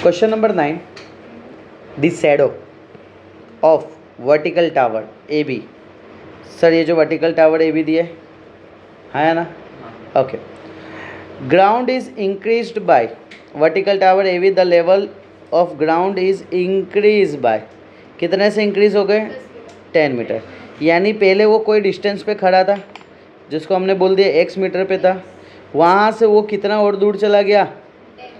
Question number 9, the shadow of vertical tower A B. Sir ये जो vertical tower A B दिए है ना, okay. Ground is increased by, vertical tower A B the level of ground is increase by, कितने से increase हो गए 10 metre. यानी पहले वो कोई डिस्टेंस पे खड़ा था जिसको हमने बोल दिया x मीटर पे था, वहाँ से वो कितना और दूर चला गया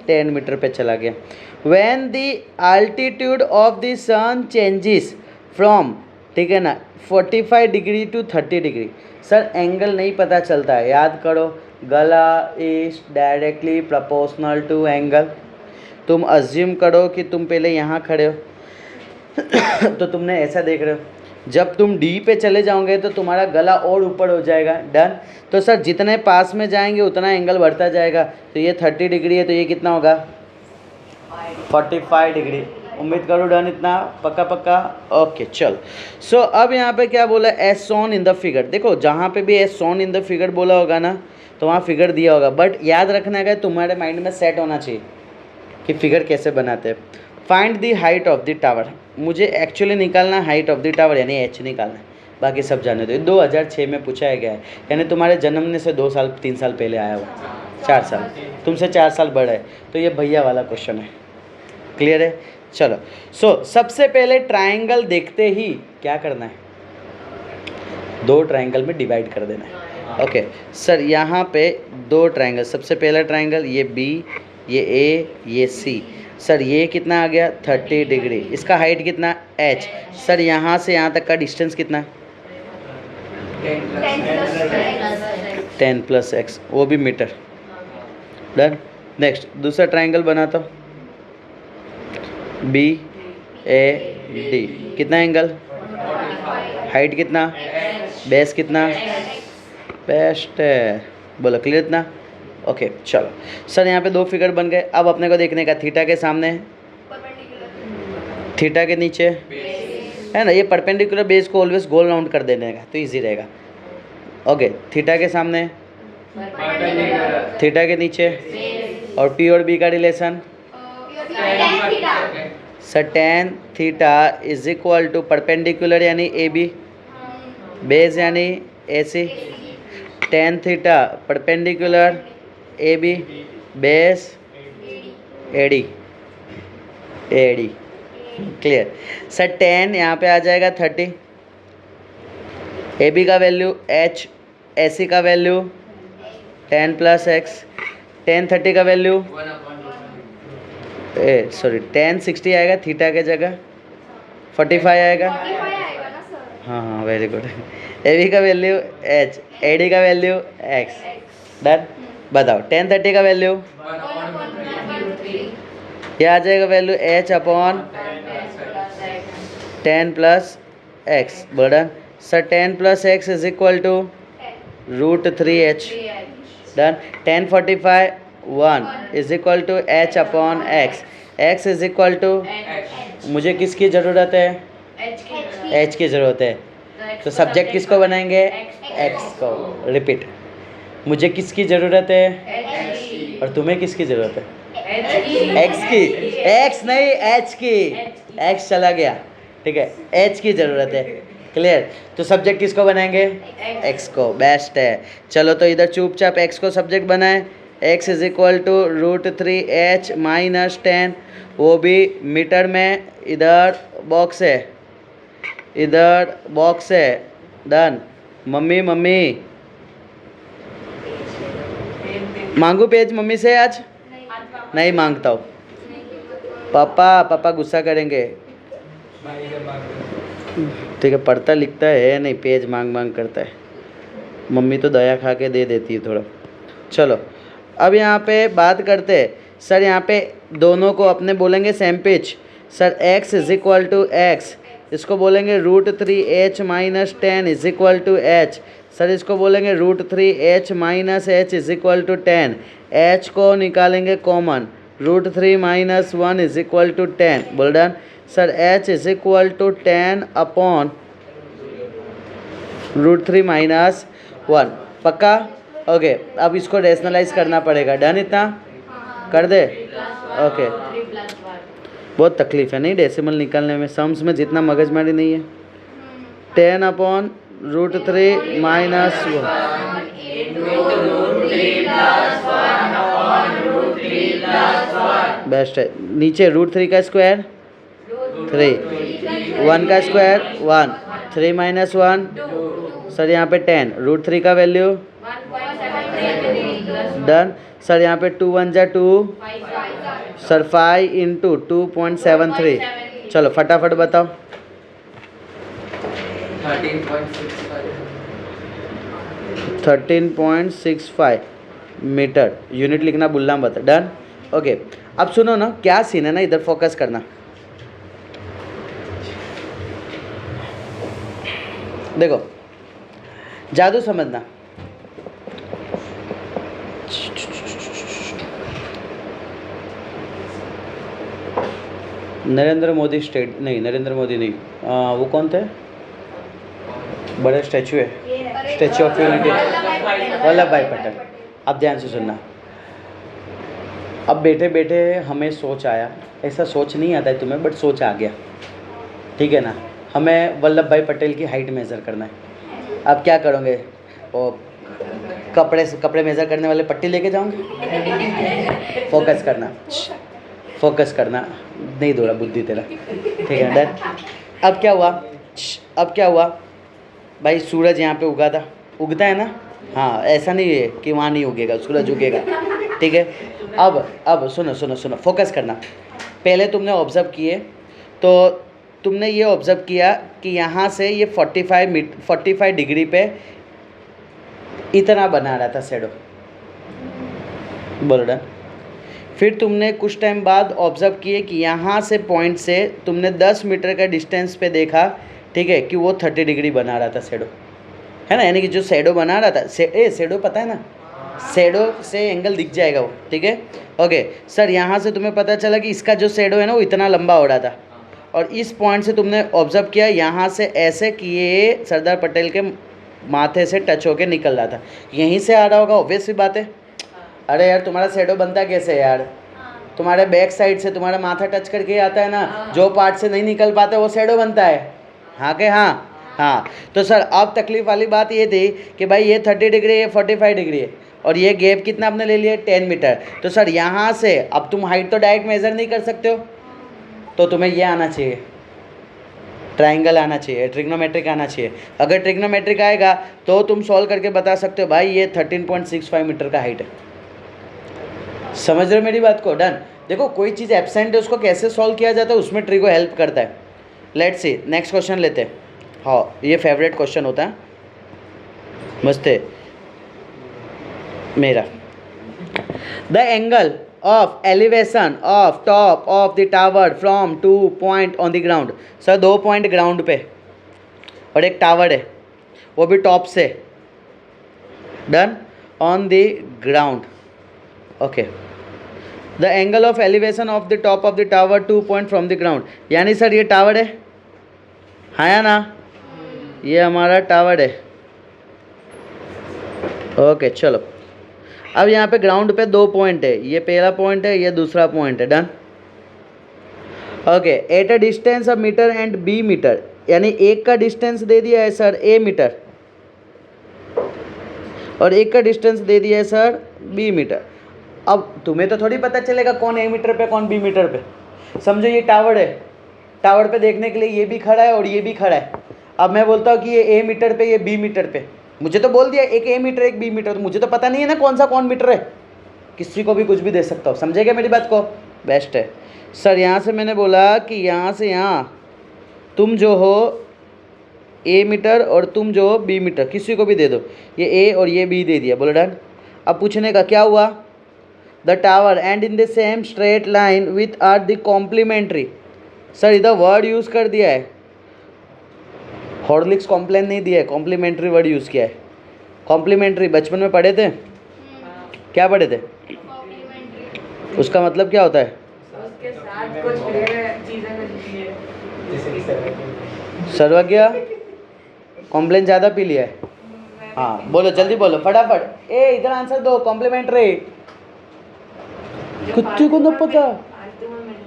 10 मीटर पे चला गया। When the altitude of the sun changes from, ठीक है ना, 45 degree to 30 degree. Sir angle नहीं पता चलता है, याद करो, गला is directly proportional to angle. तुम अज्यूम करो कि तुम पहले यहाँ खड़े हो तो तुमने ऐसा देख रहे हो, जब तुम डी पे चले जाओगे तो तुम्हारा गला और ऊपर हो जाएगा, डन। तो सर जितने पास में जाएंगे उतना एंगल बढ़ता जाएगा, तो ये 30 डिग्री है तो ये कितना होगा 45 डिग्री। उम्मीद करो डन, इतना पक्का पक्का, ओके चल। सो अब यहाँ पे क्या बोला, as shown in the figure. देखो जहाँ पे भी as shown in the figure बोला होगा ना तो वहाँ फिगर दिया होगा, बट याद रखना है तुम्हारे माइंड में सेट होना चाहिए कि फिगर कैसे बनाते हैं। Find the height of the tower, मुझे एक्चुअली निकालना हाइट ऑफ द टावर यानी एच निकालना है, बाकी सब जाने दो। 2006 में पूछा गया है, यानी तुम्हारे जन्मने से 2 साल 3 साल पहले आया हुआ, 4 साल, तुमसे 4 साल बड़ा है, तो ये भैया वाला क्वेश्चन है। क्लियर है, चलो। सो सबसे पहले ट्राइंगल देखते ही क्या करना है, 2 ट्राइंगल में डिवाइड कर देना है। ओके सर यहाँ पे 2 ट्राइंगल, सबसे पहला ट्राइंगल ये बी, ये ए, ये सी। सर ये कितना आ गया 30 डिग्री, इसका हाइट कितना h। सर यहाँ से यहाँ तक का डिस्टेंस कितना 10 + x, वो भी मीटर, डन। नेक्स्ट दूसरा ट्राइंगल बनाता हूँ, बी ए डी, कितना एंगल, हाइट कितना, बेस कितना, बेस्ट है, बोलो क्लियर इतना, ओके चलो। सर यहाँ पे 2 फिगर बन गए। अब अपने को देखने का थीटा के सामने, थीटा के नीचे, है ना, ये परपेंडिकुलर बेस को ऑलवेज गोल राउंड कर देने का तो इजी रहेगा। ओके थीटा के सामने, थीटा के नीचे, और पी और बी का relation, sir tan theta is equal to perpendicular यानी ए बी, बेस यानी A C, tan theta perpendicular A B, base A D, A D. Clear. Sir tan यहाँ पे आ जाएगा 30, ए बी का वैल्यू h, ए सी का value 10 + x, 10 30 का value sorry 10 60 आएगा, थीटा के जगह 45 आएगा, हाँ हाँ वेरी गुड। ए बी का वैल्यू h, ए डी का वैल्यू x, डन। बताओ 10 30 का वैल्यू, ये आ जाएगा value h/10 + x, done. Sir 10 + x is equal to √3h, done. 10 45 1 is equal to h/x, x is equal to, मुझे किसकी ज़रूरत है, h की ज़रूरत है, तो सब्जेक्ट किसको बनाएंगे, x को। रिपीट, मुझे किसकी ज़रूरत है और तुम्हें किसकी ज़रूरत है, x की, x नहीं h की, x चला गया, ठीक है, h की ज़रूरत है। क्लियर। तो सब्जेक्ट किसको बनाएंगे, x को, बेस्ट है। चलो तो इधर चुपचाप x को सब्जेक्ट बनाएं, x is equal to √3h - 10, वो भी मीटर में, इधर बॉक्स है, इधर बॉक्स है, डन। मम्मी मम्मी मांगू पेज मम्मी से आज, नहीं मांगता हूँ, पापा पापा गुस्सा करेंगे, ठीक है, पढ़ता लिखता है नहीं, पेज मांग मांग करता है, मम्मी तो दया खा के दे देती है थोड़ा। चलो अब यहाँ पे बात करते हैं, सर यहाँ पे दोनों को अपने बोलेंगे same page. Sir x is equal to x, इसको बोलेंगे √3h - 10 is equal to h। Sir इसको बोलेंगे √3h - h is equal to 10, h को निकालेंगे कॉमन, √3 - 1 इज इक्वल टू 10, बोल done. Sir h is equal to 10 upon √3 - 1, पक्का। Okay अब इसको रेशनलाइज करना पड़ेगा, डन, इतना कर दे, ओके बहुत तकलीफ है नहीं डेसिमल निकालने में, सम्स में जितना मगजमारी नहीं है। 10/√3 माइनस बेस्ट है। नीचे √3 का स्क्वायर 3, 1 का स्क्वायर 1, 3 - 1 सर यहाँ पे 10, √3 का वैल्यू डन। सर यहाँ पे 2 1 जा 2 सर 5 × 2.73। चलो फटाफट बताओ 13.65 मीटर। यूनिट लिखना भूलना मत। Done okay. अब सुनो ना क्या सीन है ना, इधर फोकस करना। देखो जादू समझना। नरेंद्र मोदी स्टेट नहीं, नरेंद्र मोदी नहीं, वो कौन थे बड़े स्टैचू है, स्टैचू ऑफ यूनिटी, वल्लभ भाई पटेल। अब ध्यान से सुनना। अब बैठे बैठे हमें सोच आया, ऐसा सोच नहीं आता है तुम्हें बट सोच आ गया, ठीक है ना। हमें वल्लभ भाई पटेल की हाइट मेज़र करना है। अब क्या करोगे, वो कपड़े मेज़र करने वाले पट्टी लेके जाऊंगे। फोकस करना, फोकस करना, नहीं दौड़ा बुद्धि तेरा, ठीक है डन। अब क्या हुआ, अब क्या हुआ भाई, सूरज यहाँ पे उगा था, उगता है ना, हाँ ऐसा नहीं है कि वहाँ नहीं उगेगा, सूरज उगेगा, ठीक है। अब सुनो सुनो सुनो, फोकस करना। पहले तुमने ऑब्ज़र्व किए तो तुमने ये ऑब्ज़र्व किया कि यहाँ से ये 45 डिग्री पे इतना बना रहा था शेडो, बोलो डन। फिर तुमने कुछ टाइम बाद ऑब्ज़र्व किए कि यहाँ से पॉइंट से तुमने 10 मीटर का डिस्टेंस पे देखा, ठीक है, कि वो 30 डिग्री बना रहा था शेडो, है ना। यानी कि जो शेडो बना रहा था, शेडो पता है ना, शेडो से एंगल दिख जाएगा वो, ठीक है ओके। सर यहाँ से तुम्हें पता चला कि इसका जो शेडो है ना वो इतना लंबा हो रहा था, और इस पॉइंट से तुमने ऑब्ज़र्व किया यहाँ से ऐसे कि ये सरदार पटेल के माथे से टच होके निकल रहा था, यहीं से आ रहा होगा, ऑब्वियस सी बात है। अरे यार तुम्हारा शेडो बनता कैसे यार, तुम्हारे बैक साइड से तुम्हारा माथा टच करके आता है ना, जो पार्ट से नहीं निकल पाता वो शेडो बनता है, हाँ के हाँ हाँ। तो सर अब तकलीफ वाली बात ये थी कि भाई ये 30 डिग्री ये 45 डिग्री है, और ये गैप कितना आपने ले लिया 10 मीटर। तो सर यहाँ से अब तुम हाइट तो डायरेक्ट मेज़र नहीं कर सकते हो, तो तुम्हें ये आना चाहिए, ट्राइंगल आना चाहिए, ट्रिग्नोमेट्रिक आना चाहिए। अगर ट्रिग्नोमेट्रिक आएगा तो तुम सॉल्व करके बता सकते हो भाई ये 13.65 मीटर का हाइट है। समझ रहे हो मेरी बात को, डन। देखो कोई चीज़ एब्सेंट है उसको कैसे सॉल्व किया जाता है, उसमें ट्रिगो हेल्प करता है। लेट्स सी नेक्स्ट क्वेश्चन लेते हैं। हाँ ये फेवरेट क्वेश्चन होता है मस्त है मेरा। The angle of elevation of top of the tower from 2 point on the ground. Sir 2 point ground पे और एक टावर है, वो भी टॉप से, done, on the ground okay. The angle of elevation of the top of the tower 2 point from the ground. यानी sir ये tower है, हाँ या ना, ये हमारा टावर है ओके। चलो अब यहाँ पे ग्राउंड पे 2 पॉइंट है, ये पहला पॉइंट है, ये दूसरा पॉइंट है, done okay. At a distance of metre and B metre, यानी एक का डिस्टेंस दे दिया है सर ए मीटर और एक का डिस्टेंस दे दिया है सर बी मीटर। अब तुम्हें तो थोड़ी पता चलेगा कौन ए मीटर पे कौन बी मीटर पे। समझो ये टावर है, टावर पे देखने के लिए ये भी खड़ा है और ये भी खड़ा है। अब मैं बोलता हूँ कि ये ए मीटर पे ये बी मीटर पे, मुझे तो बोल दिया एक ए मीटर एक बी मीटर, तो मुझे तो पता नहीं है ना कौन सा कौन मीटर है, किसी को भी कुछ भी दे सकता हूँ। समझे क्या मेरी बात को, बेस्ट है सर। यहाँ से मैंने बोला कि यहाँ से यहाँ तुम जो हो ए मीटर और तुम जो हो बी मीटर, किसी को भी दे दो, ये ए और ये बी दे दिया, बोलो डन। अब पूछने का क्या हुआ, the tower and in the same straight line with are the complementary. Sir इधर वर्ड यूज़ कर दिया है, हॉर्लिक्स कॉम्प्लेन नहीं दिया है, कॉम्प्लीमेंट्री वर्ड यूज़ किया है। कॉम्प्लीमेंट्री बचपन में पढ़े थे, क्या पढ़े थे, उसका मतलब क्या होता है, उसके साथ कुछ चीजें मिलती है, सर्वज्ञ कॉम्प्लेन ज़्यादा पी लिया है, हाँ बोलो जल्दी बोलो फटाफट, ए इधर आंसर दो, कॉम्प्लीमेंट्री कुत्ते को न पता,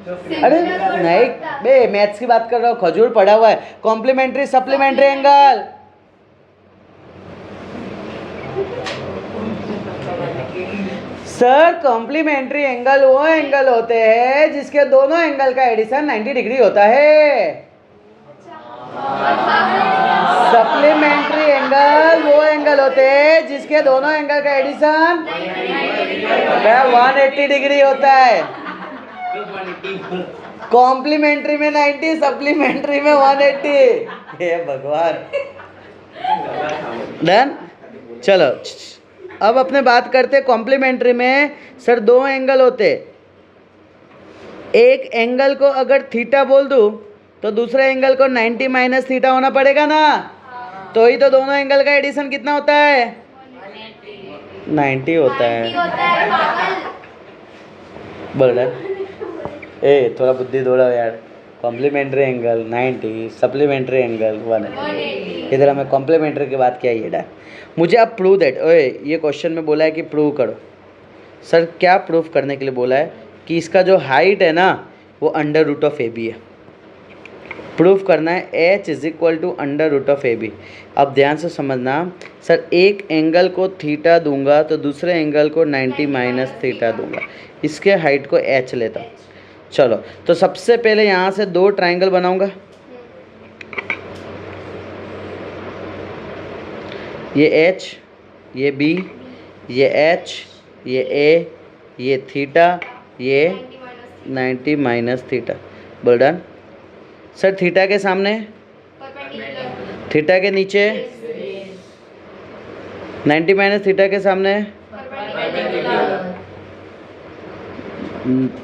अरे नहीं बे, मैथ्स की बात कर रहा हूँ, खजूर पड़ा हुआ है। Complementary supplementary angle, sir complementary angle वो एंगल होते हैं जिसके दोनों एंगल का एडिशन 90 डिग्री होता है। सप्लीमेंट्री एंगल वो एंगल होते हैं जिसके दोनों एंगल का एडिशन 180 डिग्री होता है। कॉम्प्लीमेंट्री में 90, सप्लीमेंट्री में 180। हे भगवान। डन। चलो अब अपने बात करते हैं कॉम्प्लीमेंट्री में। सर दो एंगल होते, एक एंगल को अगर थीटा बोल दूं तो दूसरे एंगल को 90 माइनस थीटा होना पड़ेगा ना, तो ही तो दोनों एंगल का एडिशन कितना होता है? 90 होता है। बोल रहा ए थोड़ा बुद्धि दौड़ाओ यार। Complementary angle 90, supplementary angle 180। इधर हमें कॉम्प्लीमेंट्री की बात क्या है ये। मुझे अब प्रूव दैट, ओए ये क्वेश्चन में बोला है कि प्रूव करो। सर क्या प्रूफ करने के लिए बोला है? कि इसका जो हाइट है ना वो under root of A B है। प्रूफ करना है h is equal to under root of A B. अब ध्यान से समझना, सर एक एंगल को थीटा दूंगा तो दूसरे एंगल को 90 माइनस थीटा दूंगा। इसके हाइट को h लेता हूँ। चलो तो सबसे पहले यहाँ से दो ट्राइंगल बनाऊंगा। ये h, ये b, ये h, ये a, ये थीटा, ये 90 माइनस थीटा। बोल डन। सर थीटा के सामने, थीटा के नीचे, 90 माइनस थीटा के सामने,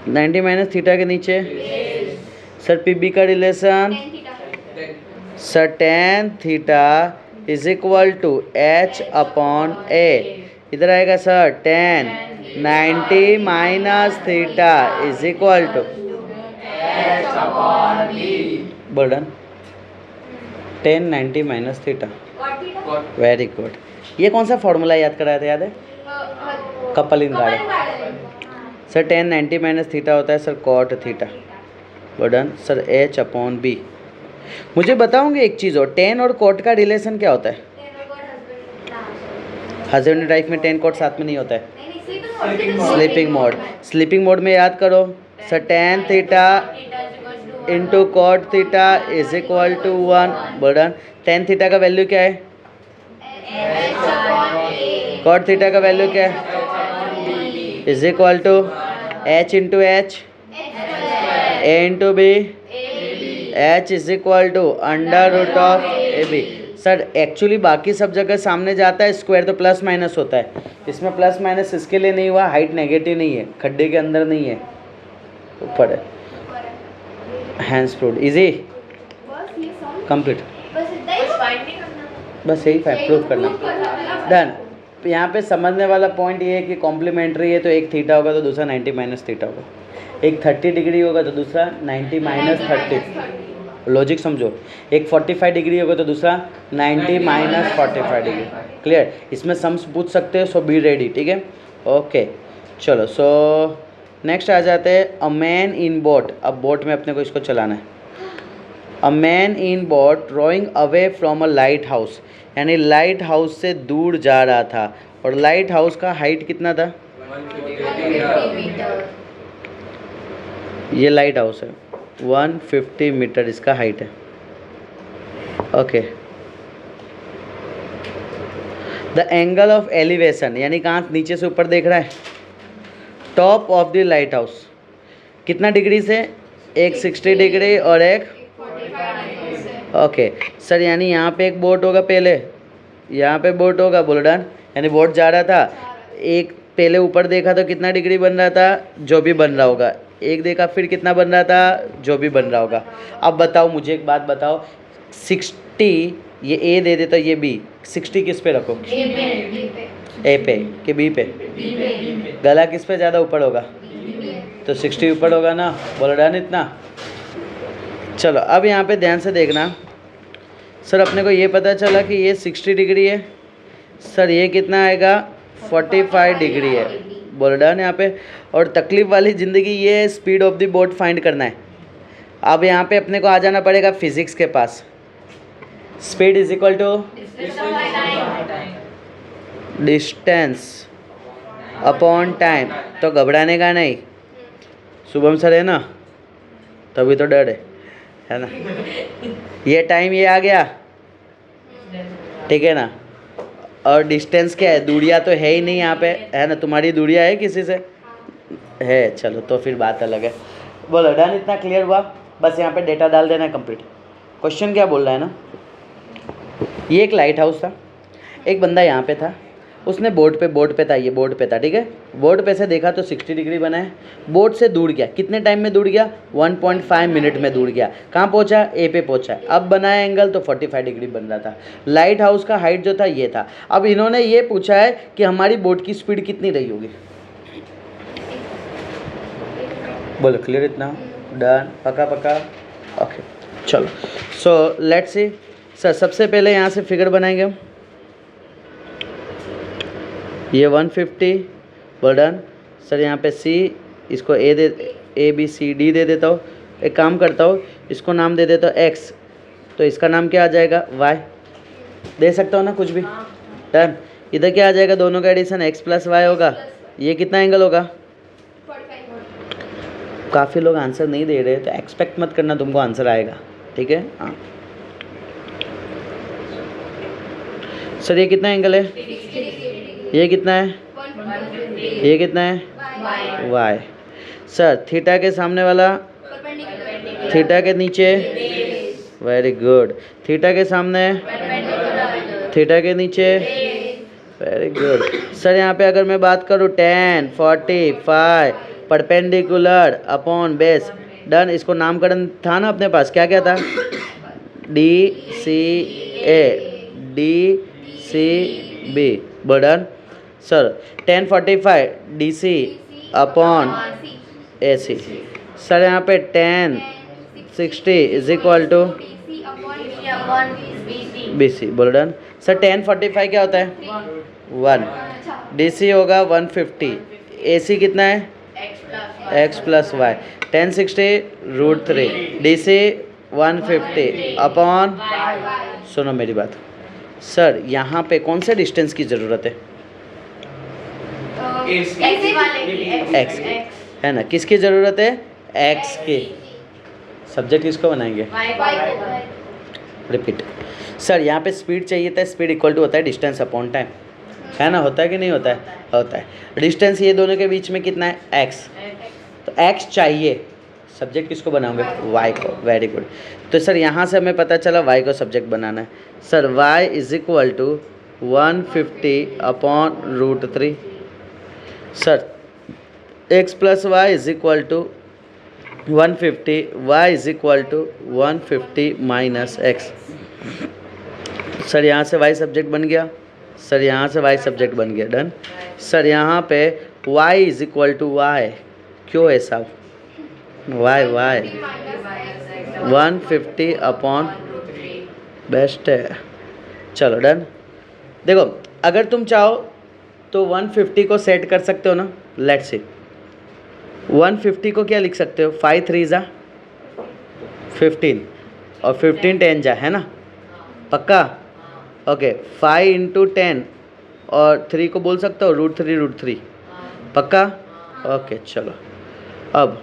90 माइनस थीटा के नीचे। सर पी बी का relation, sir tan theta is equal to h upon A. इधर आएगा sir tan 90 minus theta is equal to बोल done. tan 90 minus theta. Very good. ये कौन सा फॉर्मूला याद कराया था, याद है? कपलिंग गार्ड। सर tan 90 माइनस थीटा होता है सर cot थीटा। बोल done. Sir h upon B. मुझे बताओगे एक चीज़ और, tan और cot का रिलेशन क्या होता है? हस्बैंड एंड वाइफ में tan cot साथ में नहीं होता है। Sleeping mode. स्लीपिंग मोड में याद करो sir tan theta into cot theta is equal to 1। बोल डन। tan थीटा का वैल्यू क्या है? कॉट थीटा का वैल्यू क्या है? Is equal to h into H, a into B, h is equal to under root of A B. Sir actually बाकी सब जगह सामने जाता है स्क्वायर तो प्लस माइनस होता है, इसमें प्लस माइनस इसके लिए नहीं हुआ, हाइट नेगेटिव नहीं है, खड्डे के अंदर नहीं है, ऊपर है। Hands proved. Easy complete. बस यही प्रूफ करना। डन। यहाँ पे समझने वाला पॉइंट ये है कि कॉम्प्लीमेंट्री है तो एक थीटा होगा तो दूसरा 90 माइनस थीटा होगा, एक 30 डिग्री होगा तो दूसरा 90 माइनस 30। लॉजिक समझो, एक 45 डिग्री होगा तो दूसरा 90 माइनस 45 डिग्री। क्लियर? इसमें सम्स पूछ सकते हो, सो बी रेडी। ठीक है, ओके। चलो सो नेक्स्ट आ जाते हैं अ मैन इन बोट। अब बोट में अपने को इसको चलाना है। A man in boat rowing away from a lighthouse, यानी लाइट हाउस से दूर जा रहा था और लाइट हाउस का हाइट कितना था? 150 मीटर। ये लाइट हाउस है, 150 मीटर इसका हाइट है। Okay. The angle of elevation, यानी कहाँ नीचे से ऊपर देख रहा है, top of the light house कितना डिग्री से? एक 60 डिग्री और एक 45 ओके। सर यानी यहाँ पे एक बोट होगा, पहले यहाँ पे बोट होगा। बोलो डन। यानी बोट जा रहा था, एक पहले ऊपर देखा तो कितना डिग्री बन रहा था, जो भी बन रहा होगा, एक देखा फिर कितना बन रहा था, जो भी बन रहा होगा। अब बताओ मुझे एक बात बताओ, 60 ये ए दे देता, ये बी, 60 किस पे रखो? ए पे कि बी पे? गला किस पे ज़्यादा ऊपर होगा? तो 60 ऊपर होगा ना। बोलो डन इतना। चलो अब यहाँ पे ध्यान से देखना। सर अपने को ये पता चला कि ये 60 डिग्री है, सर ये कितना आएगा? 45 डिग्री है। बोलो डन यहाँ पे। और तकलीफ वाली ज़िंदगी ये है, speed of the boat find करना है। अब यहाँ पे अपने को आ जाना पड़ेगा फिजिक्स के पास। Speed is equal to distance upon time. तो घबराने का नहीं, शुभम सर है ना, तभी तो डर है ना। ये टाइम ये आ गया, ठीक है ना। और डिस्टेंस क्या है, दूरियाँ तो है ही नहीं यहाँ पे, है ना। तुम्हारी दूरियाँ है किसी से? है, चलो तो फिर बात अलग है। बोलो डन, इतना क्लियर हुआ। बस यहाँ पे डेटा डाल देना है, कंप्लीट। क्वेश्चन क्या बोल रहा है ना, ये एक लाइट हाउस था, एक बंदा यहाँ पे था, उसने बोर्ड पे था, ये बोर्ड पे था, ठीक है। बोर्ड पे से देखा तो 60 डिग्री बना है। बोर्ड से दूर गया, कितने टाइम में दूर गया? 1.5 मिनट में दूर गया। कहाँ पहुँचा? ए पे पहुँचा। अब बनाया एंगल तो 45 डिग्री बन रहा था। लाइट हाउस का हाइट जो था ये था। अब इन्होंने ये पूछा है कि हमारी बोट की स्पीड कितनी रही होगी। बोलो क्लियर इतना? डन, पक्का पक्का, ओके चलो। सो लेट्स सी सर, सबसे पहले यहाँ से फिगर बनाएंगे हम। ये 150 डन सर। यहाँ पे सी, इसको ए बी सी डी दे देता हूँ। एक काम करता हूँ, इसको नाम दे देता हूँ एक्स, तो इसका नाम क्या आ जाएगा? वाई। दे सकता हूँ ना कुछ भी? डन। इधर क्या आ जाएगा? दोनों का एडिशन एक्स प्लस वाई होगा। ये कितना एंगल होगा? काफ़ी लोग आंसर नहीं दे रहे, तो एक्सपेक्ट मत करना तुमको आंसर आएगा, ठीक है। हाँ सर, ये कितना एंगल है? ये कितना है? ये कितना है? वाई। सर थीटा के सामने वाला, थीटा के नीचे, वेरी गुड। थीटा के सामने, थीटा के नीचे, वेरी गुड। सर यहाँ पे अगर मैं बात करूँ tan 45 perpendicular upon base, done. इसको नामकरण था ना अपने पास, क्या क्या था? D C B, done. Sir tan 45 D C upon A C. Sir यहाँ पे tan 60 is equal to B C, बोलो डन। सर tan 45 क्या होता है? 1, डी सी होगा 150, ए सी कितना है? X plus Y. tan 60 √3, D C 150 upon, सुनो मेरी बात सर, यहाँ पे कौन से डिस्टेंस की ज़रूरत है? एक्स की, है ना। किसकी ज़रूरत है? एक्स की। सब्जेक्ट किसको बनाएंगे? रिपीट। सर यहाँ पे स्पीड चाहिए था, स्पीड इक्वल टू होता है डिस्टेंस अपॉन टाइम, है ना। होता है कि नहीं होता है? होता है। डिस्टेंस ये दोनों के बीच में कितना है? एक्स। तो एक्स चाहिए, सब्जेक्ट किसको बनाओगे? वाई को। Very good. तो सर यहाँ से हमें पता चला वाई को सब्जेक्ट बनाना है। Sir Y is equal to 150 upon √3। Sir X plus Y is equal to 150, Y is equal to 150 minus X. Sir यहाँ से वाई सब्जेक्ट बन गया, सर यहाँ से वाई सब्जेक्ट बन गया, डन। सर यहाँ पे Y is equal to Y, क्यों है साहब? वाई 150 अपॉन, बेस्ट है, चलो डन। देखो अगर तुम चाहो तो 150 को सेट कर सकते हो ना। लेट्स सी 150 को क्या लिख सकते हो? 5 3 जा 15 और 15 10 जा, है ना, पक्का? ओके 5 × 10 और 3 को बोल सकते हो √3 पक्का? ओके चलो। अब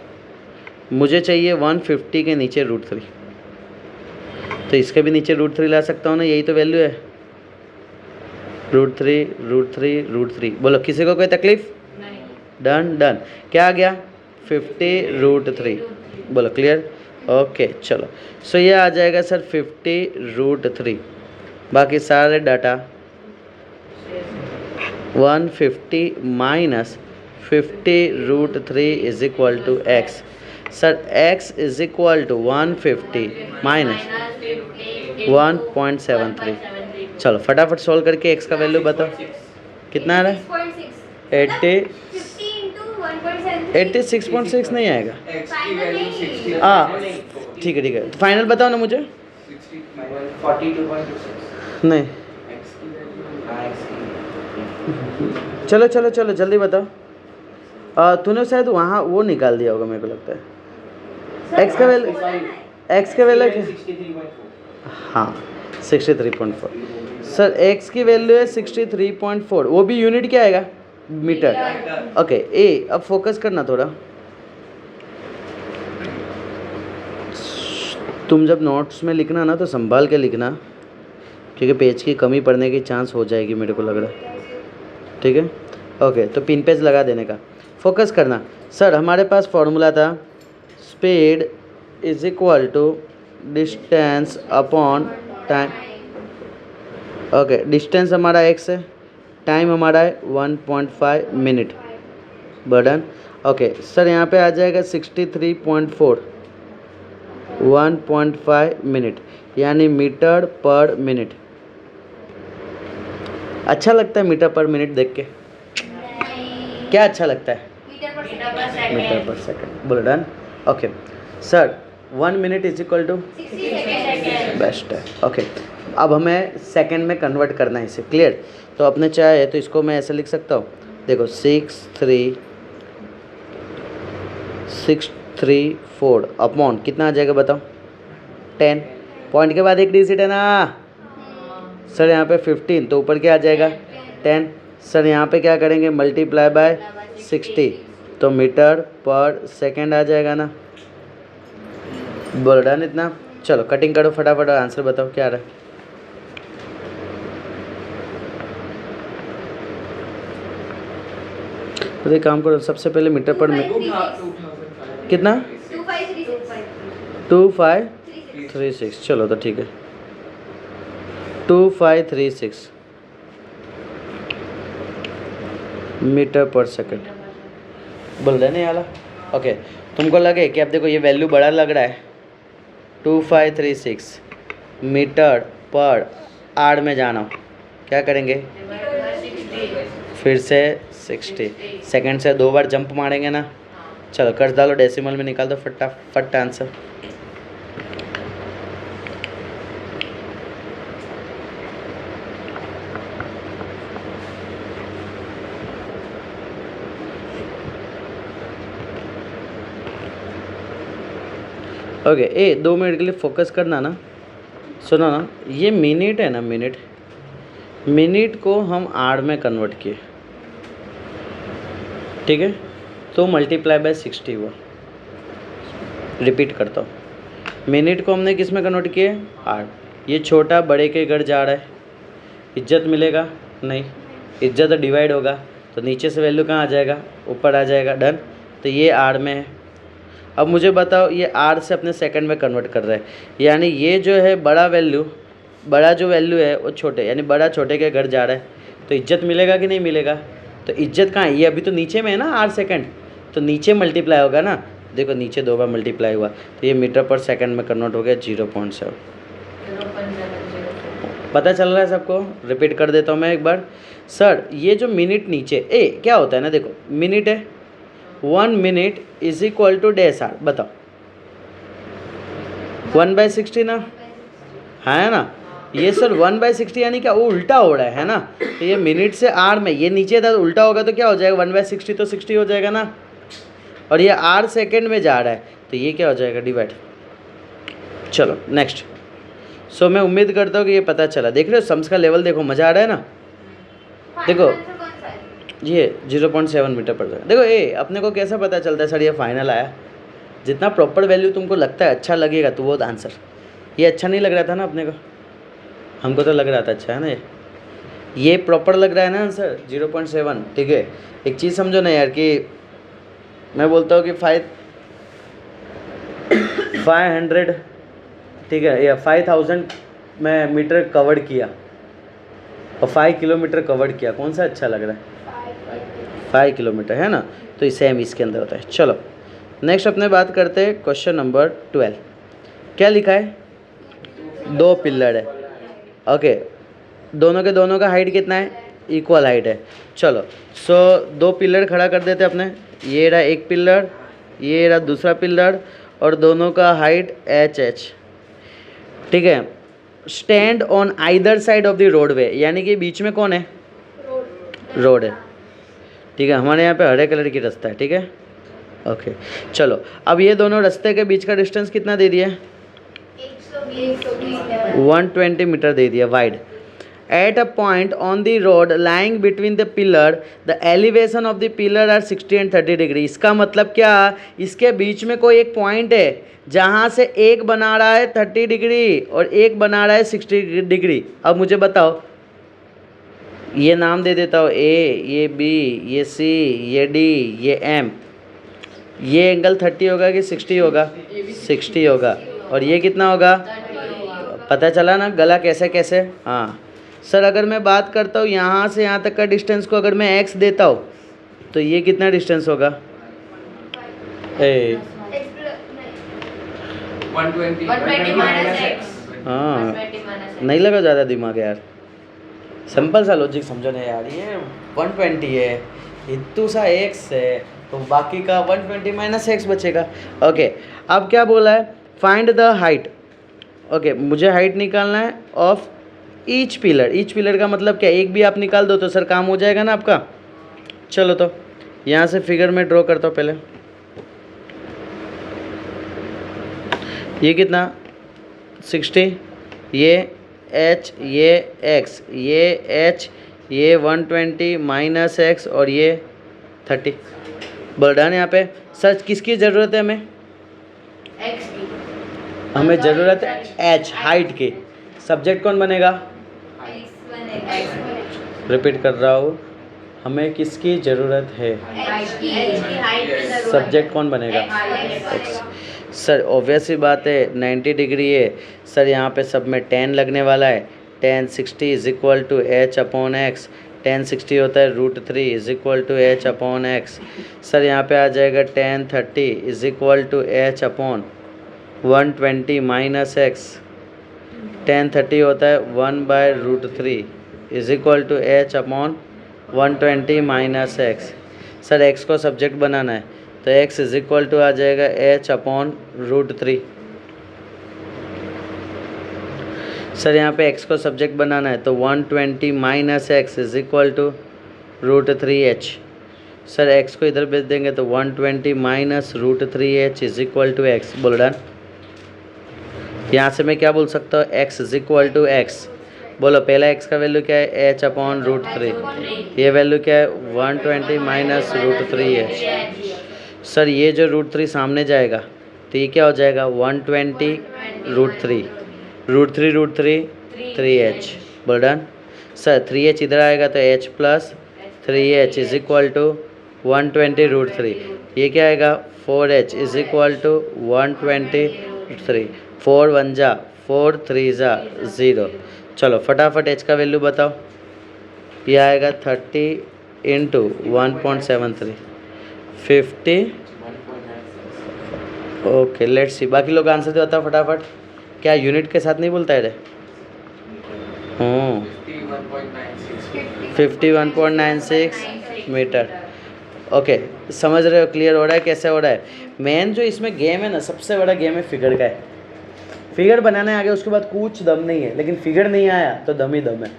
मुझे चाहिए 150 के नीचे √3, तो इसके भी नीचे √3 ला सकता हूँ ना, यही तो वैल्यू है। √3 बोलो, किसी को कोई तकलीफ? Done done. क्या आ गया? 50 √3, बोलो क्लियर? ओके चलो। सो ये आ जाएगा सर 50 √3, बाकी सारे data 150 minus 50 √3 is equal to X. Sir x is equal to 150 minus 1.73। चलो फटाफट सॉल्व करके x का वैल्यू बताओ कितना आ रहा है? 86.6 नहीं आएगा। हाँ ठीक है, फाइनल बताओ ना मुझे। 42.6 नहीं, चलो जल्दी बताओ। तूने शायद वहाँ वो निकाल दिया होगा मेरे को लगता है। एक्स का वैल्यू क्या? 63.4 हाँ 63.4। सर एक्स की वैल्यू है 63.4, वो भी यूनिट क्या आएगा? मीटर। ओके ए, अब फोकस करना थोड़ा। तुम जब नोट्स में लिखना ना तो संभाल के लिखना, क्योंकि पेज की कमी पड़ने की चांस हो जाएगी मेरे को लग रहा है। ठीक है, ओके, तो पिन पेज लगा देने का। फोकस करना। सर हमारे पास फॉर्मूला था speed is equal to distance upon time. Okay, distance हमारा x है, टाइम हमारा है 1.5 मिनट। बर्डन ओके सर, यहाँ पे आ जाएगा 63.4, 1.5 मिनट यानी मीटर पर मिनट। अच्छा लगता है मीटर पर मिनट देख के? क्या अच्छा लगता है? मीटर पर सेकंड। बोलो done. Okay sir 1 minute is equal to 60 second. Best है। ओके, अब हमें सेकंड में कन्वर्ट करना है इसे। क्लियर? तो अपने चाहे तो इसको मैं ऐसे लिख सकता हूँ, देखो 634 अपॉन कितना आ जाएगा बताओ? 10। पॉइंट के बाद एक डिजिट है ना सर, यहाँ पे 15, तो ऊपर क्या आ जाएगा? 10। सर यहाँ पे क्या करेंगे? मल्टीप्लाई बाय 60, तो मीटर पर सेकंड आ जाएगा ना। बोल डन इतना। चलो कटिंग करो फटाफट, आंसर बताओ क्या आ रहा है। तो एक काम करो, सबसे पहले मीटर पर कितना? 2536। चलो तो ठीक है, 2536 मीटर पर सेकंड। बोल रहे नहीं आला? ओके, तुमको लगे कि अब देखो ये वैल्यू बड़ा लग रहा है, 2536 मीटर पर आर में जाना, क्या करेंगे? फिर से 60 सेकंड से 2 बार जंप मारेंगे ना। चलो कर डालो, डेसिमल में निकाल दो फटाफट आंसर। ओके ए 2 मिनट के लिए फोकस करना ना। सुनो ना, ये मिनट है ना, मिनट को हम आर में कन्वर्ट किए, ठीक है, तो मल्टीप्लाई बाय 60 हुआ। रिपीट करता हूँ, मिनट को हमने किस में कन्वर्ट किए? आर। ये छोटा बड़े के घर जा रहा है, इज्जत मिलेगा? नहीं, इज्जत डिवाइड होगा, तो नीचे से वैल्यू कहाँ आ जाएगा? ऊपर आ जाएगा। डन। तो ये आर में है। अब मुझे बताओ, ये आर से अपने सेकंड में कन्वर्ट कर रहा है, यानी ये जो है बड़ा जो वैल्यू है वो छोटे, यानी बड़ा छोटे के घर जा रहा है, तो इज्जत मिलेगा कि नहीं मिलेगा? तो इज्जत कहाँ है? ये अभी तो नीचे में है ना आर सेकंड, तो नीचे मल्टीप्लाई होगा ना। देखो नीचे 2 बार मल्टीप्लाई हुआ, तो ये मीटर पर सेकंड में कन्वर्ट हो गया 0.7। पता चल रहा है सबको? रिपीट कर देता हूँ मैं एक बार। सर ये जो मिनट नीचे ए क्या होता है ना, देखो मिनट है, 1 minute is equal to dash R. बताओ 1/60 ना, है ना? ये सर 1/60 यानी क्या? वो उल्टा हो रहा है ना, तो ये मिनट से आर में, ये नीचे था तो उल्टा होगा तो क्या हो जाएगा? 1/60 तो 60 हो जाएगा ना, और ये आर सेकेंड में जा रहा है, तो ये क्या हो जाएगा? डिवाइड। चलो नेक्स्ट। सो मैं उम्मीद करता हूँ कि ये पता चला। देख रहे हो सम्स का लेवल? देखो मज़ा आ रहा है ना। देखो ये 0.7 मीटर पर जाएगा। देखो ए अपने को कैसा पता चलता है सर ये फाइनल आया? जितना प्रॉपर वैल्यू तुमको लगता है अच्छा लगेगा तो वो आंसर। ये अच्छा नहीं लग रहा था ना अपने को? हमको तो लग रहा था अच्छा है ना, ये प्रॉपर लग रहा है ना आंसर 0.7। ठीक है, एक चीज़ समझो ना यार, कि मैं बोलता हूँ कि 500 ठीक है, या 5000 मैं मीटर कवर किया और 5 किलोमीटर कवर किया, कौन सा अच्छा लग रहा है? 5 किलोमीटर है ना, तो सेम इसके अंदर होता है। चलो नेक्स्ट अपने बात करते हैं क्वेश्चन नंबर 12। क्या लिखा है? 2 पिलर है। ओके, दोनों का हाइट कितना है? इक्वल हाइट है। चलो सो 2 पिलर खड़ा कर देते अपने। ये रहा एक पिलर, ये रहा दूसरा पिलर, और दोनों का हाइट h। ठीक है, stand on either side of the roadway, यानी कि बीच में कौन है? रोड है। ठीक है, हमारे यहाँ पे हरे कलर की रास्ता है, ठीक है। ओके चलो, अब ये दोनों रास्ते के बीच का डिस्टेंस कितना दे दिया है? 120 मीटर दे दिया wide. At a point on the road lying between the pillar the elevation of the pillar are 60 and 30 degree. इसका मतलब क्या, इसके बीच में कोई एक पॉइंट है जहाँ से एक बना रहा है 30 डिग्री और एक बना रहा है 60 डिग्री। अब मुझे बताओ, ये नाम दे देता हूँ, ए, ये बी, ये सी, ये डी, ये एम। ये एंगल 30 होगा कि 60 होगा? 60 होगा। और ये कितना होगा? पता चला ना गला कैसे कैसे। हाँ सर, अगर मैं बात करता हूँ यहाँ से यहाँ तक का डिस्टेंस को अगर मैं x देता हूँ तो ये कितना डिस्टेंस होगा? 120 minus x. हाँ 120 minus x. नहीं लगा ज़्यादा दिमाग यार, सिंपल सा लॉजिक समझो ना यार। ये 120 है, इतू सा x है, तो बाकी का 120 माइनस एक्स बचेगा। ओके, अब क्या बोला है? Find the height. ओके, मुझे हाइट निकालना है of each pillar. Each pillar का मतलब क्या? एक भी आप निकाल दो तो सर काम हो जाएगा ना आपका। चलो तो यहाँ से फिगर में ड्रॉ करता हूँ पहले। ये कितना? 60, ये h, ये x, ये h, ये 120 माइनस एक्स और ये 30। बर्डन यहाँ पे सर किसकी ज़रूरत है? हमें x की. हमें ज़रूरत है h, हाइट की। सब्जेक्ट कौन बनेगा? x रिपीट कर रहा हूँ, हमें किसकी ज़रूरत है? की हाइट की जरूरत. सब्जेक्ट कौन बनेगा? x. सर ऑब्वियस ही बात है, 90 डिग्री है सर, यहाँ पे सब में tan लगने वाला है। tan 60 is equal to h upon X. tan 60 होता है √3 is equal to h upon X. Sir यहाँ पे आ जाएगा tan 30 is equal to h upon 120 minus X. tan 30 होता है 1/√3 is equal to h upon 120 minus X. Sir x को subject बनाना है तो x इज इक्वल टू आ जाएगा h अपॉन √3। सर यहाँ पे x को सब्जेक्ट बनाना है तो 120 minus X is equal to √3h। Sir x को इधर भेज देंगे तो 120 minus √3h is equal to x। बोल डन। यहाँ से मैं क्या बोल सकता हूँ? x is equal to X. बोलो पहला x का वैल्यू क्या है? h upon √3। ये वैल्यू क्या है? 120 माइनस √3h। सर ये जो √3 सामने जाएगा तो ये क्या हो जाएगा? 120 √3 3h। बोल डन। सर 3h इधर आएगा तो h plus 3h is equal to 120 √3। ये क्या आएगा? 4h इज इक्वल टू 120 4 1 जा 4 3 जा 0। चलो फटाफट h का वैल्यू बताओ। ये आएगा 30 इंटू 1.73 50। ओके लेट्स सी, बाकी लोग आंसर दे बताओ फटाफट। क्या यूनिट के साथ नहीं बोलता है रे? 51.96 मीटर। ओके समझ रहे हो? क्लियर हो रहा है कैसे हो रहा है? मेन जो इसमें गेम है ना, सबसे बड़ा गेम है फिगर का है। फिगर बनाने आ गया उसके बाद कुछ दम नहीं है, लेकिन फिगर नहीं आया तो दम ही दम है।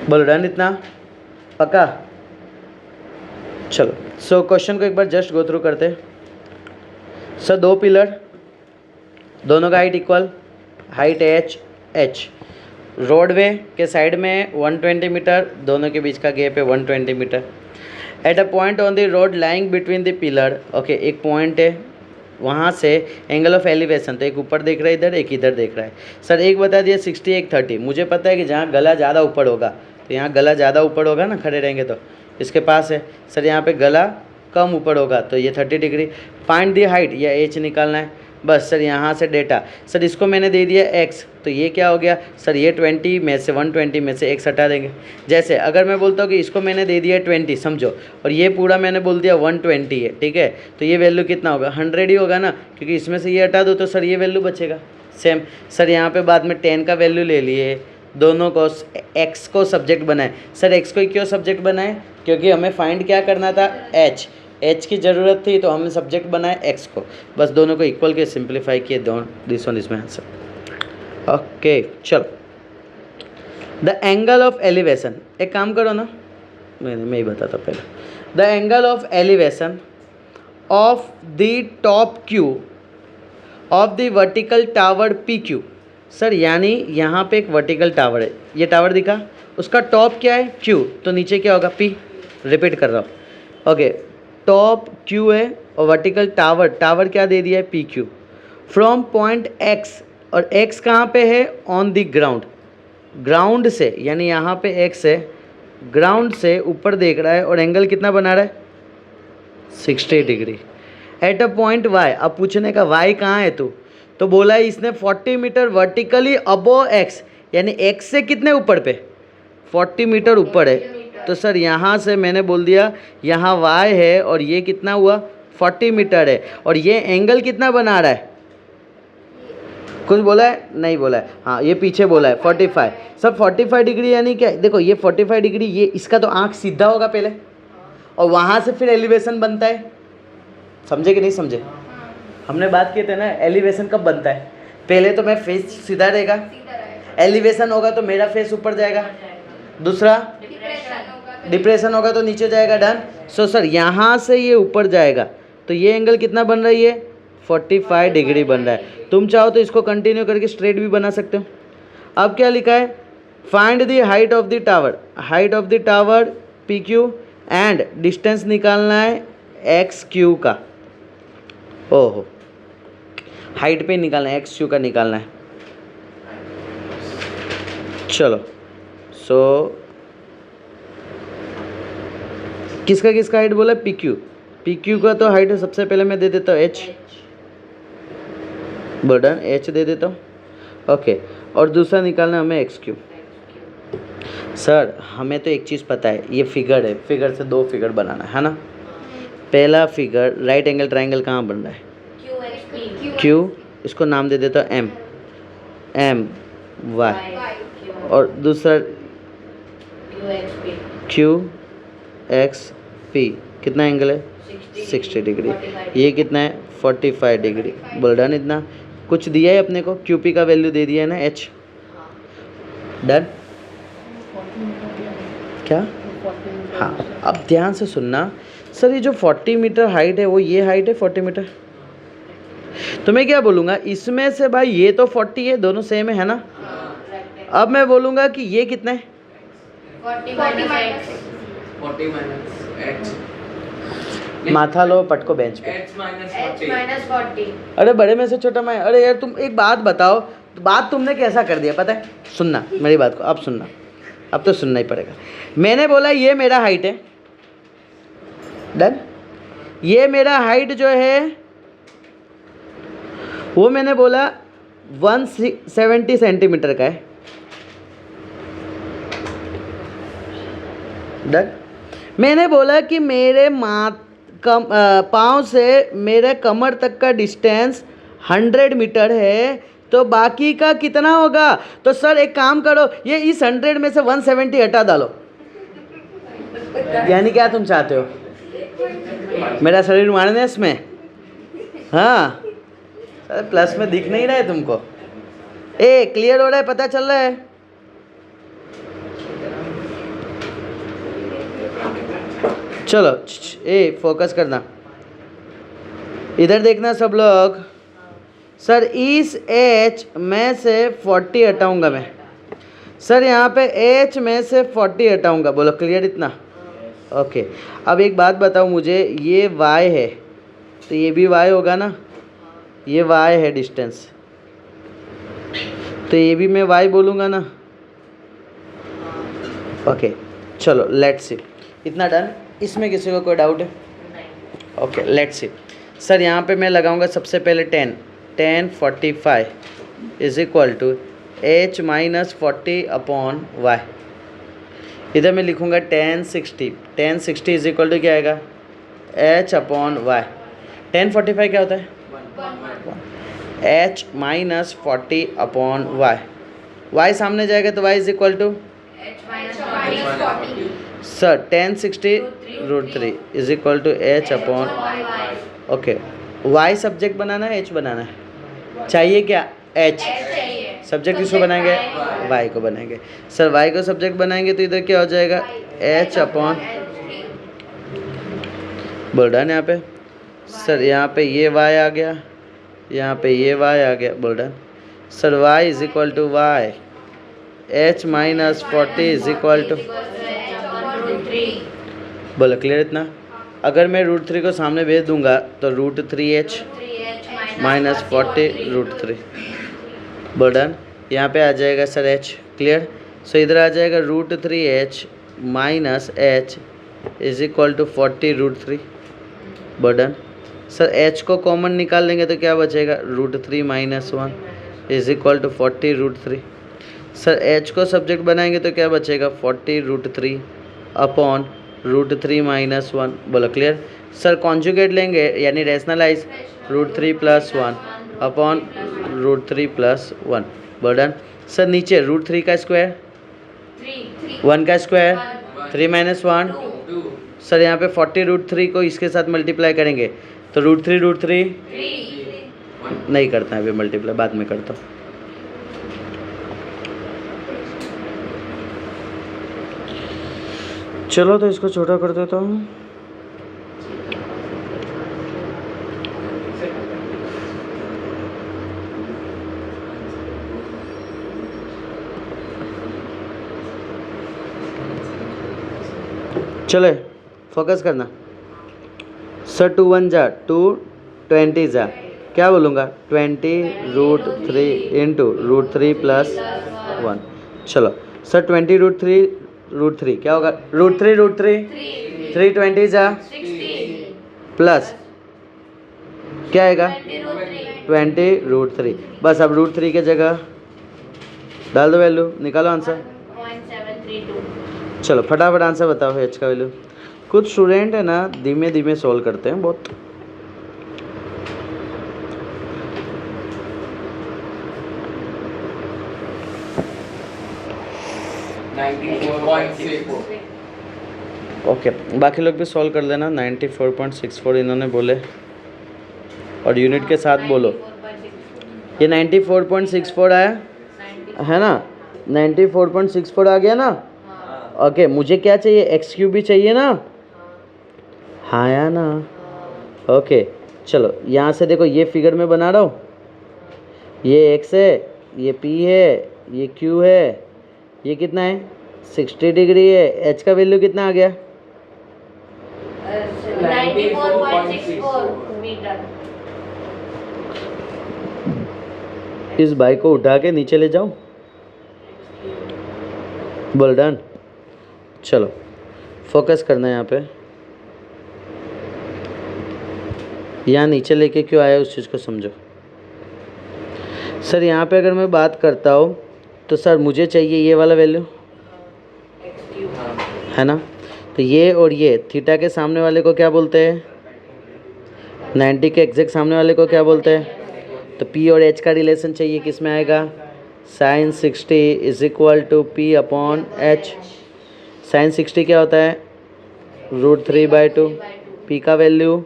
बोलो डन इतना पक्का? चलो सो क्वेश्चन को एक बार जस्ट गो थ्रू करते। सर दो पिलर, दोनों का height equal, height h। Roadway के साइड में 120 मीटर, दोनों के बीच का गैप है 120 metre. At a point on the road lying between the pillar. Okay एक पॉइंट है, वहाँ से एंगल ऑफ एलिवेशन तो एक ऊपर देख रहा है इधर, एक इधर देख रहा है। सर एक बता दिया 60 एक 30। मुझे पता है कि जहाँ गला ज़्यादा ऊपर होगा तो यहाँ गला ज़्यादा ऊपर होगा ना, खड़े रहेंगे तो इसके पास है। सर यहाँ पे गला कम ऊपर होगा तो ये 30 डिग्री। फाइंड दी हाइट, या h निकालना है बस। सर यहाँ से डेटा, सर इसको मैंने दे दिया x तो ये क्या हो गया? सर ये 20 में से 120 में से x हटा देंगे। जैसे अगर मैं बोलता हूँ कि इसको मैंने दे दिया 20 समझो, और ये पूरा मैंने बोल दिया 120 है, ठीक है, तो ये वैल्यू कितना होगा? 100 ही होगा ना, क्योंकि इसमें से ये हटा दो तो सर ये वैल्यू बचेगा सेम। सर यहाँ पे बाद में 10 का वैल्यू ले लिए, दोनों को x को सब्जेक्ट बनाए। सर x को क्यों सब्जेक्ट बनाए? क्योंकि हमें फाइंड क्या करना था? h की ज़रूरत थी तो हमने सब्जेक्ट बनाया x को। बस दोनों को इक्वल के सिंप्लीफाई किए, दिस वन इसमें आंसर। ओके चलो, द एंगल ऑफ एलिवेशन। एक काम करो ना, मैं ही बताता पहले। The angle of elevation of the top Q of the vertical tower P Q. Sir यानी यहाँ पे एक वर्टिकल टावर है, ये टावर दिखा, उसका टॉप क्या है क्यू, तो नीचे क्या होगा पी। रिपीट कर रहा हूँ, ओके। टॉप क्यू है और वर्टिकल टावर, टावर क्या दे दिया है P Q. From point x, और एक्स कहाँ पे है, ऑन द ग्राउंड, ग्राउंड से यानी यहाँ पे एक्स है, ग्राउंड से ऊपर देख रहा है और एंगल कितना बना रहा है 60 degree. At a point Y, अब पूछने का वाई कहाँ है तू, तो बोला है इसने 40 मीटर वर्टिकली अबो एक्स, यानी एक्स से कितने ऊपर पे 40 मीटर ऊपर है। तो सर यहाँ से मैंने बोल दिया यहाँ वाई है और ये कितना हुआ 40 मीटर है, और ये एंगल कितना बना रहा है, कुछ बोला है नहीं बोला है, हाँ ये पीछे बोला है 45। सब 45 डिग्री यानी क्या, देखो ये 45 डिग्री, ये इसका तो आँख सीधा होगा पहले, और वहाँ से फिर एलिवेशन बनता है, समझे कि नहीं समझे। हमने बात किए थे ना एलिवेशन कब बनता है, पहले तो मैं फेस सीधा रहेगा, एलिवेशन होगा तो मेरा फेस ऊपर जाएगा, दूसरा डिप्रेशन होगा तो नीचे जाएगा, डन। सो सर यहाँ से ये ऊपर जाएगा तो ये एंगल कितना बन रही है 45 डिग्री बन रहा है। तुम चाहो तो इसको कंटिन्यू करके स्ट्रेट भी बना सकते हो। अब क्या लिखा है, find the height of the tower, height of the tower P Q and distance निकालना है एक्स क्यू का। ओहो, हाइट पे निकालना है, एक्स क्यू का निकालना है। चलो सो किसका किसका हाइट बोला, पी क्यू, पी क्यू का तो हाइट है, सबसे पहले मैं दे देता हूँ एच, बर्डन एच दे देता हूँ, ओके। और दूसरा निकालना है हमें एक्स क्यू। सर हमें तो एक चीज़ पता है, ये फिगर है, फिगर से दो फिगर बनाना है ना। पहला फिगर राइट एंगल ट्रायंगल कहाँ बन रहा है, क्यू, इसको नाम दे देता हूँ एम, एम वाई, और दूसरा क्यू एक्स पी, कितना एंगल है 60 डिग्री, ये कितना है 45 डिग्री। बोल डन, इतना कुछ दिया है अपने को, क्यू पी का वैल्यू दे दिया है ना एच, डन। क्या, हाँ अब ध्यान से सुनना। सर ये जो 40 मीटर हाइट है वो ये हाइट है 40 मीटर, तो मैं क्या बोलूँगा इसमें से भाई ये तो 40 है, दोनों सेम है ना। अब मैं बोलूँगा कि ये कितना है 40 माइनस माथा लो पटको बेंच पे, -40। अरे बड़े में से छोटा मैं, अरे यार तुम एक बात बताओ, बात तुमने कैसा कर दिया पता है, सुनना मेरी बात को, अब सुनना, अब तो सुनना ही पड़ेगा। मैंने बोला ये मेरा हाइट है, डन, ये मेरा हाइट जो है वो मैंने बोला 170 सेंटीमीटर का है, डन। मैंने बोला कि मेरे पाँव से मेरे कमर तक का डिस्टेंस 100 मीटर है, तो बाकी का कितना होगा। तो सर एक काम करो, ये इस 100 में से 170 हटा डालो, यानी क्या तुम चाहते हो मेरा शरीर मारने इसमें, हाँ सर प्लस में दिख नहीं रहा है तुमको, ए क्लियर हो रहा है, पता चल रहा है। चलो ए फोकस करना, इधर देखना सब लोग। सर इस एच में से 40 हटाऊंगा मैं, सर यहाँ पे एच में से 40 हटाऊंगा, बोलो क्लियर इतना, ओके। अब एक बात बताओ मुझे, ये वाई है तो ये भी वाई होगा ना, ये वाई है डिस्टेंस, तो ये भी मैं वाई बोलूँगा ना, ओके। चलो लेट्स सी, इतना डन, इसमें किसी को कोई डाउट है, ओके लेट्स सी। सर यहाँ पे मैं लगाऊंगा सबसे पहले 10 45 is equal to H minus 40 upon Y, इधर मैं लिखूँगा 10 60 इज इक्वल टू क्या आएगा एच अपॉन वाई। 10 45 क्या होता है H minus 40 upon Y, Y सामने जाएगा तो Y is equal to sir 10 60 √3 is equal to H upon, okay. Y subject बनाना है एच बनाना है, चाहिए क्या एच, सब्जेक्ट किसको बनाएंगे वाई को बनाएंगे। सर वाई को सब्जेक्ट बनाएंगे तो इधर क्या हो जाएगा एच अपॉन बोल डन। यहाँ पे सर यहाँ पे ये y आ गया, यहाँ पे ये y आ गया, बोल done. Sir y is equal to Y, h minus 40 is equal to, बोलो क्लियर इतना। अगर मैं √3 को सामने भेज दूंगा तो √3h माइनस 40 √3, बोल डन। यहाँ पे आ जाएगा सर h, क्लियर। सो इधर आ जाएगा √3h minus h is equal to 40 √3, बोल डन। सर h को कॉमन निकाल लेंगे तो क्या बचेगा, √3 minus 1 is equal to 40 √3। Sir h को सब्जेक्ट बनाएंगे तो क्या बचेगा, 40 √3 अपॉन √3 माइनस 1, बोलो क्लियर। सर कॉन्जुगेट लेंगे यानी रेशनलाइज, √3 प्लस 1 अपॉन √3 प्लस 1, बोलो डन। सर नीचे √3 का स्क्वायर, 1 का स्क्वायर, 3 माइनस 1। सर यहाँ पे 40 √3 को इसके साथ मल्टीप्लाई करेंगे तो √3 नहीं करता है अभी मल्टीप्लाई, बाद में करता हूँ। चलो तो इसको छोटा कर देता हूँ। चले फोकस करना। सर 2 1 जा 2, 20 जा, क्या बोलूँगा 20 √3 इंटू √3 प्लस 1। चलो सर 20 √3 क्या होगा, √3 3 20 जा प्लस क्या आएगा 20 √3। बस अब √3 की जगह डाल दो वैल्यू, निकालो आंसर। 0.732। चलो फटाफट आंसर बताओ एच का वैल्यू। कुछ स्टूडेंट है ना धीमे धीमे सॉल्व करते हैं बहुत। ओके बाकी लोग भी सॉल्व कर लेना। 94.64 इन्होंने बोले और यूनिट के साथ बोलो। ये 94.64 आया है ना, 94.64 आ गया ना। ओके मुझे क्या चाहिए, एक्स क्यूब भी चाहिए ना, हाँ या ना। ओके चलो यहाँ से देखो ये फिगर में बना रहा हूँ, ये एक्स है, ये पी है, ये क्यू है, ये कितना है 60 डिग्री है। एच का वैल्यू कितना आ गया 94.64 मीटर। इस बाइक को उठा के नीचे ले जाओ, बोल डन। चलो फोकस करना है यहाँ पे, यहाँ नीचे लेके क्यों आया उस चीज़ को समझो। सर यहाँ पे अगर मैं बात करता हूँ तो सर मुझे चाहिए ये वाला वैल्यू है ना, तो ये और ये थीटा के सामने वाले को क्या बोलते हैं, 90 के एग्जैक्ट सामने वाले को क्या बोलते हैं। तो P और H का रिलेशन चाहिए, किस में आएगा sin 60 is equal to P upon H। sin 60 क्या होता है √3/2, P का वैल्यू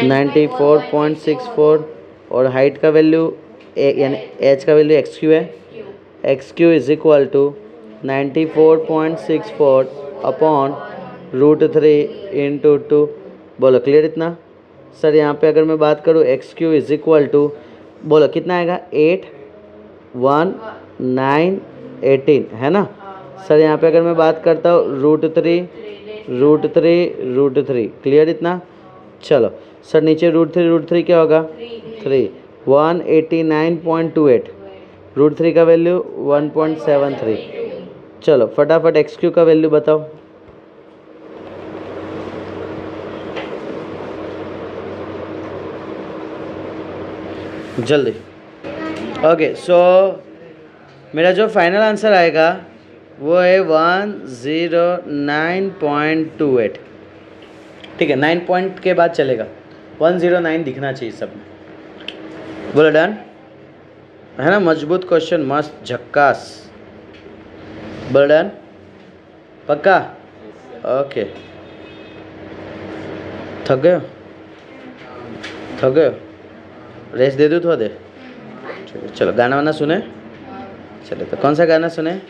94.64 और हाइट का वैल्यू यानी H का वैल्यू एक्स क्यू है, X Q is equal to 94.64 upon √3 into 2, बोलो क्लियर इतना। सर यहाँ पे अगर मैं बात करूँ X Q is equal to, बोलो कितना आएगा 8 1 9 18 है ना। सर यहाँ पे अगर मैं बात करता हूँ √3 क्लियर इतना। चलो सर नीचे √3 क्या होगा 3 189.28, √3 का वैल्यू 1.73। चलो फटाफट एक्स क्यू का वैल्यू बताओ। जल्दी। ओके सो मेरा जो फाइनल आंसर आएगा वो है 109.28। ठीक है 9 पॉइंट के बाद चलेगा, 109 दिखना चाहिए सब में, बोलो डन है ना। मजबूत क्वेश्चन, मस्त झक्कास, बोलो डन पक्का। ओके थक गए रेस्ट दे दूँ थोड़ा देर। चलो गाना वाना सुने, चलो तो कौन सा गाना सुने।